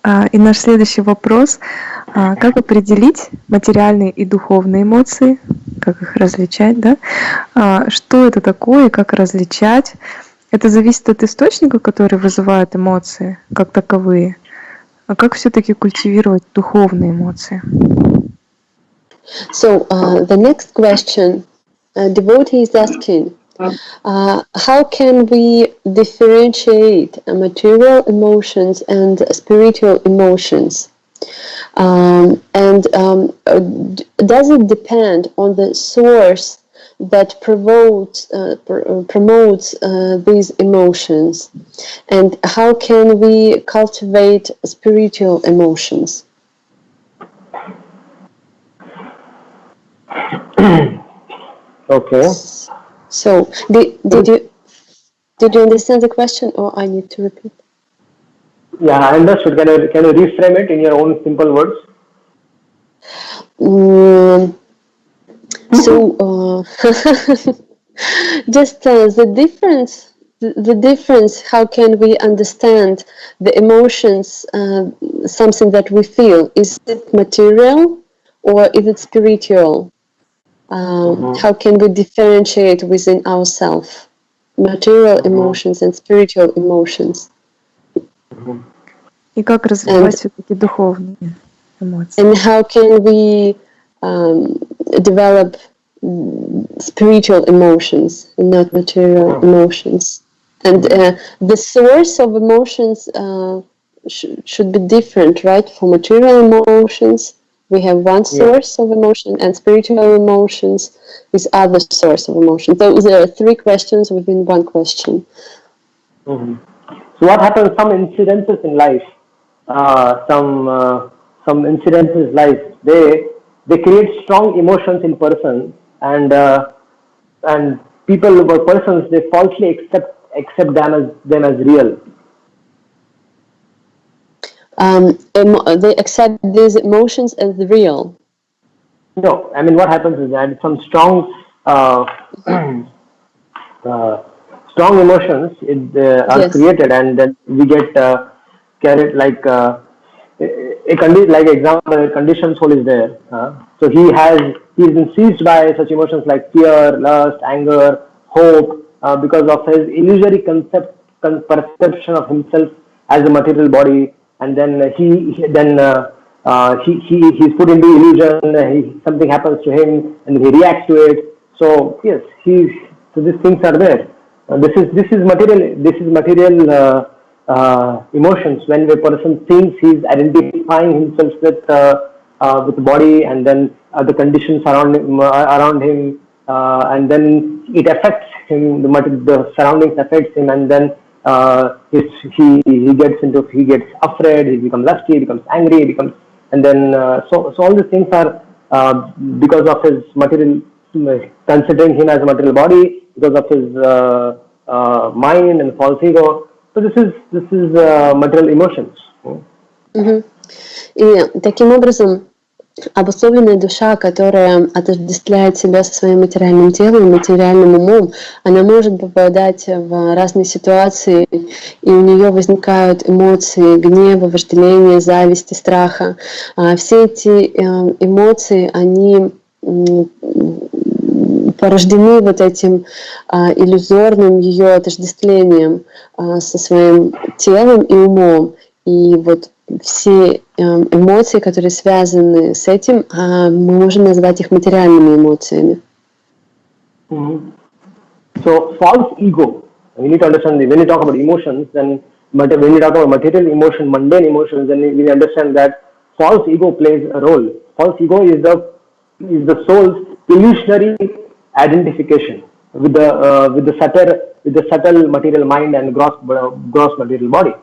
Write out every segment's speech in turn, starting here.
И наш следующий вопрос. Как определить материальные и духовные эмоции? Как их различать, да? Что это такое и как различать? Это зависит от источника, который вызывает эмоции, как таковые. А как все-таки культивировать духовные эмоции? So, the next question, devotee is asking, how can we differentiate material emotions and spiritual emotions? Does it depend on the source that promotes these emotions? And how can we cultivate spiritual emotions? Okay. So, did you understand the question, or I need to repeat? Yeah, I understood. Can you reframe it in your own simple words? Just the difference. How can we understand the emotions? Something that we feel, is it material or is it spiritual? How can we differentiate within ourselves material emotions and spiritual emotions? И как развивать все-таки духовные эмоции? And how can we develop spiritual emotions and not material emotions? And the source of emotions should be different, right? For material emotions, we have one source of emotion, and spiritual emotions is other source of emotion. So there are three questions within one question. So what happens? Some incidences in life, some incidences in life, they create strong emotions in person, and people or persons, they falsely accept them as real. They accept these emotions as real. No, I mean, what happens is that some strong emotions are created, and then we get carried like example, a conditioned soul is there. So he's been seized by such emotions like fear, lust, anger, hope, because of his illusory perception of himself as a material body, and then he's put into illusion. Something happens to him, and he reacts to it. So yes, so these things are there. This is material emotions. When a person thinks he's identifying himself with the body, and then the conditions around him, and then it affects him. The surroundings affects him, and then he gets afraid. He becomes lusty. He becomes angry. And then so all these things are because of his material, considering him as a material body, because of his mind and false ego. So this is material emotions. И таким образом обусловленная душа, которая отождествляет себя со своим материальным телом, материальным умом, она может попадать в разные ситуации, и у нее возникают эмоции гнева, вожделения, зависти, страха. Все эти эмоции, они порождены вот этим иллюзорным ее отождествлением со своим телом и умом. И вот все эмоции, которые связаны с этим, мы можем назвать их материальными эмоциями. So false ego, we need to understand when you talk about emotions, then when you talk about material emotion, mundane emotions, then we understand that false ego plays a role. False ego is the soul's illusionary identification with the subtle material mind and gross material body.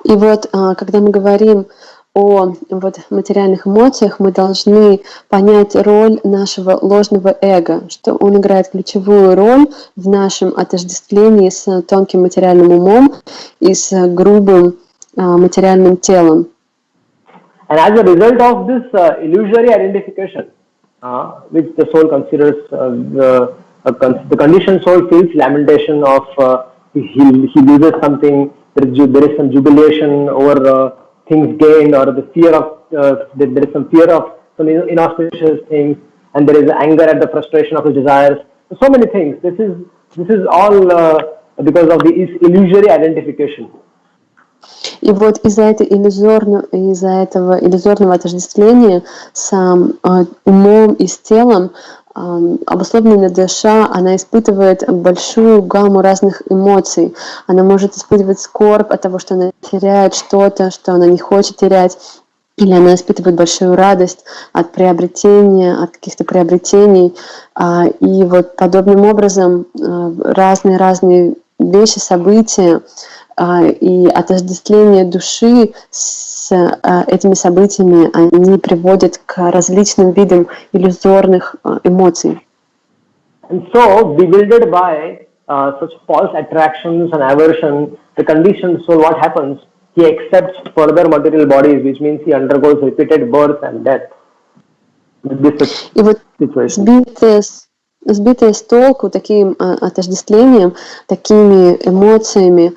И вот, когда мы говорим о вот материальных эмоциях, мы должны понять роль нашего ложного эго, что он играет ключевую роль в нашем отождествлении с тонким материальным умом и с грубым материальным телом. And as a result of this illusory identification, which the soul considers, the conditioned soul feels lamentation of he loses something. There is some jubilation over things gained, or the fear of there is some fear of some inauspicious things, and there is anger at the frustration of his desires. So many things. This is all because of the illusory identification. И вот из-за этого иллюзорного отождествления с умом и с телом обусловленная душа, она испытывает большую гамму разных эмоций. Она может испытывать скорбь от того, что она теряет что-то, что она не хочет терять, или она испытывает большую радость от приобретения, от каких-то приобретений. И вот подобным образом разные вещи, события и отождествление души с этими событиями, они приводят к различным видам иллюзорных эмоций. And so, bewildered by such false attractions and aversion, the conditioned soul, what happens? He accepts further material bodies, which means he undergoes repeated birth and death. И вот сбитая с толку таким отождествлением, такими эмоциями,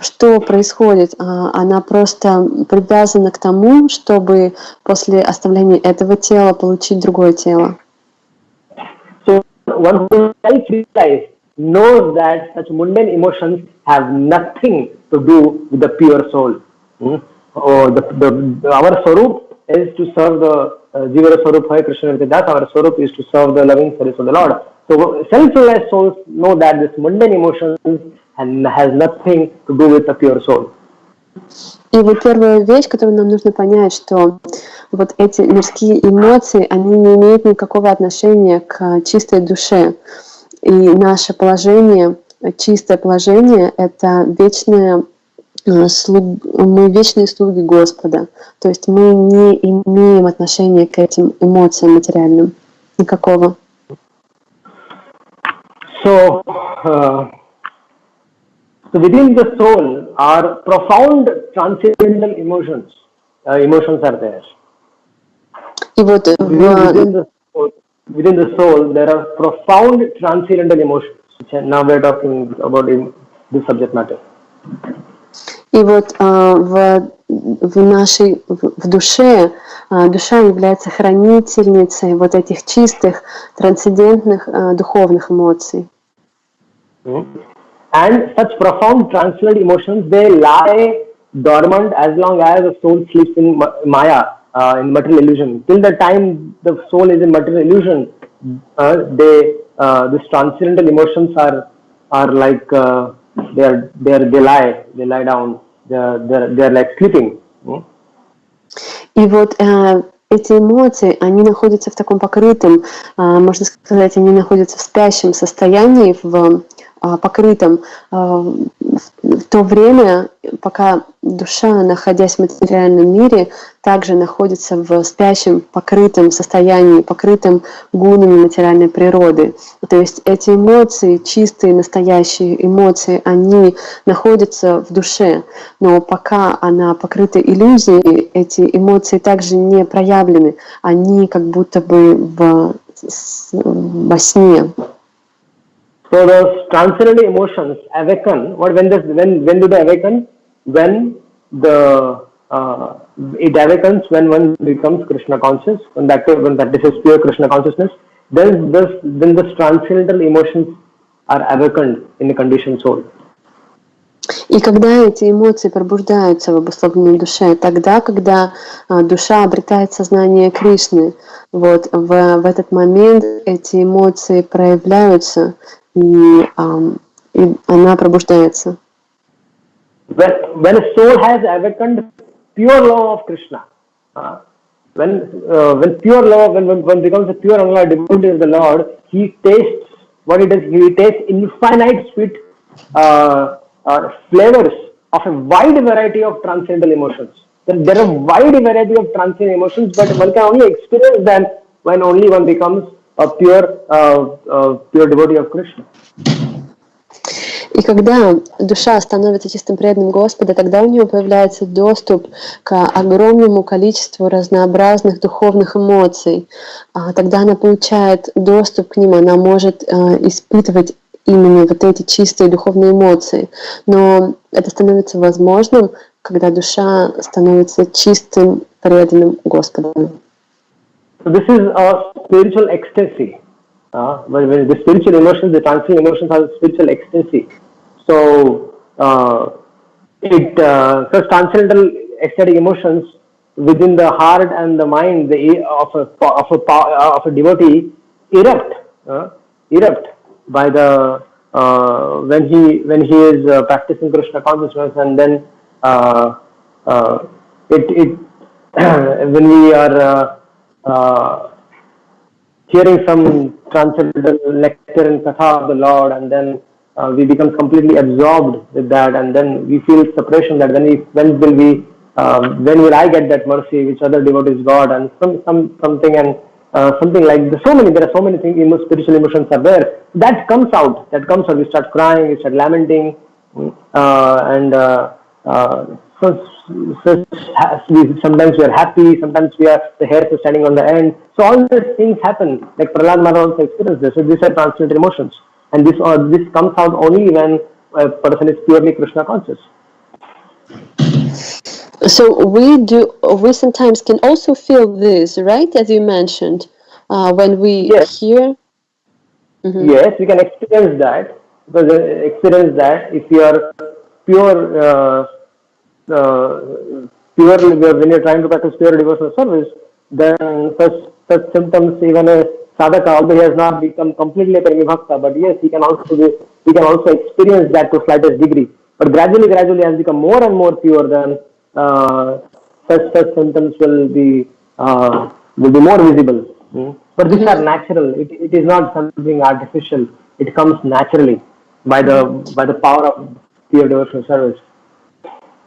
что происходит? Она просто привязана к тому, чтобы после оставления этого тела получить другое тело. So one who self-realized knows that such mundane emotions have nothing to do with the pure soul. Our Swarup is to serve the Jivara Swarup Hai Krishna Vidas. Our Swarup is to serve the loving service of the Lord. So self-realized souls know that this mundane emotions has nothing to do with the pure soul. И вот первая вещь, которую нам нужно понять, что вот эти мирские эмоции, они не имеют никакого отношения к чистой душе. И наше положение, чистое положение, это мы вечные слуги Господа. То есть мы не имеем отношения к этим эмоциям материальным. Никакого. So within the soul are profound transcendental emotions. Emotions are there. И вот within the soul there are profound transcendental emotions. Now we are talking about this subject matter. И вот в душе душа является хранительницей вот этих чистых, трансцендентных духовных эмоций. And such profound transcendental emotions, they lie dormant as long as the soul sleeps in Maya, in material illusion. Till the time the soul is in material illusion, these transcendental emotions are like they lie down. They are like sleeping. И вот эти эмоции, они находятся в таком покрытом, можно сказать, они находятся в спящем состоянии, в покрытом, в то время, пока душа, находясь в материальном мире, также находится в спящем, покрытом состоянии, покрытом гунами материальной природы. То есть эти эмоции, чистые, настоящие эмоции, они находятся в душе, но пока она покрыта иллюзией, эти эмоции также не проявлены, они как будто бы во сне. So those transcendental emotions awaken. When do they awaken? When it awakens when one becomes Krishna conscious, when that is pure Krishna consciousness. Then the transcendental emotions are awakened in the conditioned soul. И когда эти эмоции пробуждаются в обусловленной душе, тогда, когда душа обретает сознание Кришны, вот в этот момент эти эмоции проявляются, и она пробуждается. When a soul has awakened pure love of Krishna, when pure love, when one becomes a pure unalloyed devotee of the Lord, he tastes what it is. He tastes infinite sweet flavors of a wide variety of transcendental emotions. There are a wide variety of transcendental emotions, but one can only experience them when only one becomes a pure devotee of Krishna. И когда душа становится чистым преданным Господа, тогда у нее появляется доступ к огромному количеству разнообразных духовных эмоций. Тогда она получает доступ к ним, она может испытывать именно вот эти чистые духовные эмоции. Но это становится возможным, когда душа становится чистым, преданным Господу. So this is a spiritual ecstasy. When the spiritual emotions, the transient emotions are spiritual ecstasy. So such transcendental ecstatic emotions within the heart and the mind of a devotee erupt by the when he is practicing Krishna consciousness, and then when we are hearing some transcendental lecture and katha of the Lord, and then we become completely absorbed with that, and then we feel separation, that when will I get that mercy which other devotees got, and something like this. There are so many things, spiritual emotions are there. That comes out. We start crying, we start lamenting, and sometimes we are happy, sometimes the hairs are standing on the end. So all these things happen. Like Prahlad Maharaj also experienced this. So these are transcendental emotions, and this comes out only when a person is purely Krishna conscious. So we sometimes can also feel this, right? As you mentioned, when we hear. Mm-hmm. Yes, we can experience that. Because if you are pure, when you're trying to practice pure devotional service, then such symptoms, even a sadhaka, although he has not become completely a Premi Bhakta, but yes, he can also experience that to slightest degree. But gradually, as become more and more pure, then such symptoms will be more visible. But these are natural. It is not something artificial. It comes naturally by the power of pure devotional service.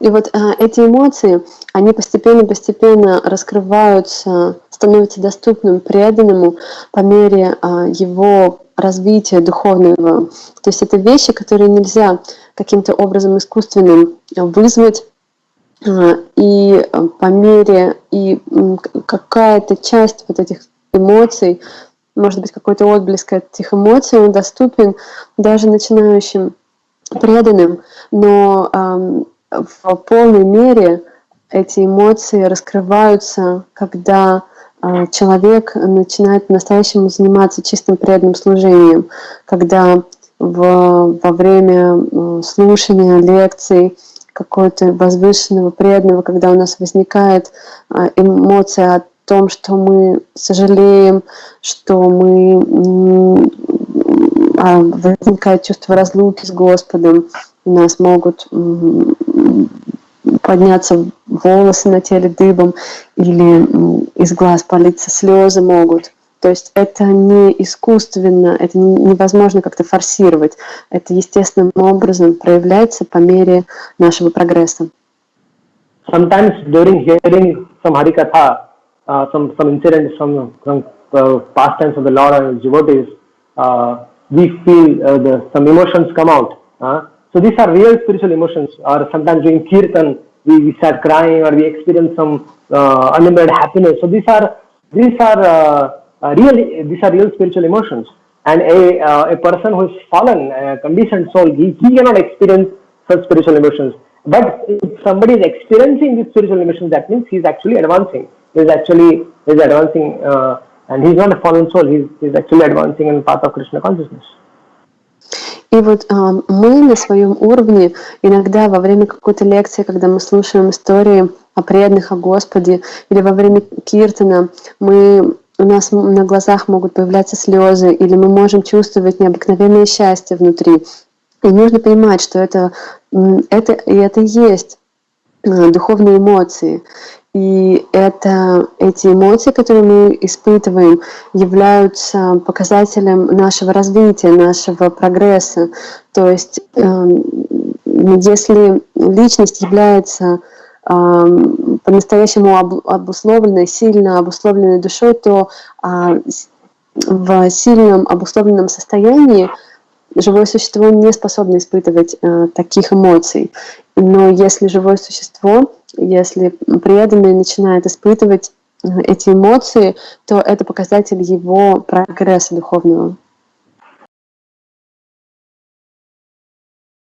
И вот эти эмоции, они постепенно раскрываются, становятся доступным преданному по мере его развития духовного. То есть это вещи, которые нельзя каким-то образом искусственным вызвать, и по мере, и какая-то часть вот этих эмоций, может быть, какой-то отблеск этих эмоций, он доступен даже начинающим преданным, но в полной мере эти эмоции раскрываются, когда человек начинает по-настоящему заниматься чистым преданным служением, когда во время слушания лекций какого-то возвышенного преданного, когда у нас возникает эмоция о том, что мы сожалеем, что возникает чувство разлуки с Господом, у нас могут подняться волосы на теле дыбом, или из глаз палиться слезы могут. То есть это не искусственно, это невозможно как-то форсировать. Это естественным образом проявляется по мере нашего прогресса. Sometimes during hearing some Harikatha, some incidents from pastimes of the Lord and His devotees, we feel some emotions come out. So these are real spiritual emotions. Or sometimes during kirtan, we start crying, or we experience some unlimited happiness. So these are real spiritual emotions. And a person who is fallen, a conditioned soul, he cannot experience such spiritual emotions. But if somebody is experiencing these spiritual emotions, that means he is actually advancing. He is advancing, and he is not a fallen soul. He is actually advancing in the path of Krishna consciousness. И вот мы на своем уровне иногда во время какой-то лекции, когда мы слушаем истории о преданных, о Господе, или во время киртана, у нас на глазах могут появляться слезы, или мы можем чувствовать необыкновенное счастье внутри. И нужно понимать, что это и есть духовные эмоции. И эти эмоции, которые мы испытываем, являются показателем нашего развития, нашего прогресса. То есть, если личность является по-настоящему обусловленной, сильно обусловленной душой, то в сильном обусловленном состоянии живое существо не способно испытывать таких эмоций. Но если живое существо, если преданный начинает испытывать эти эмоции, то это показатель его прогресса духовного.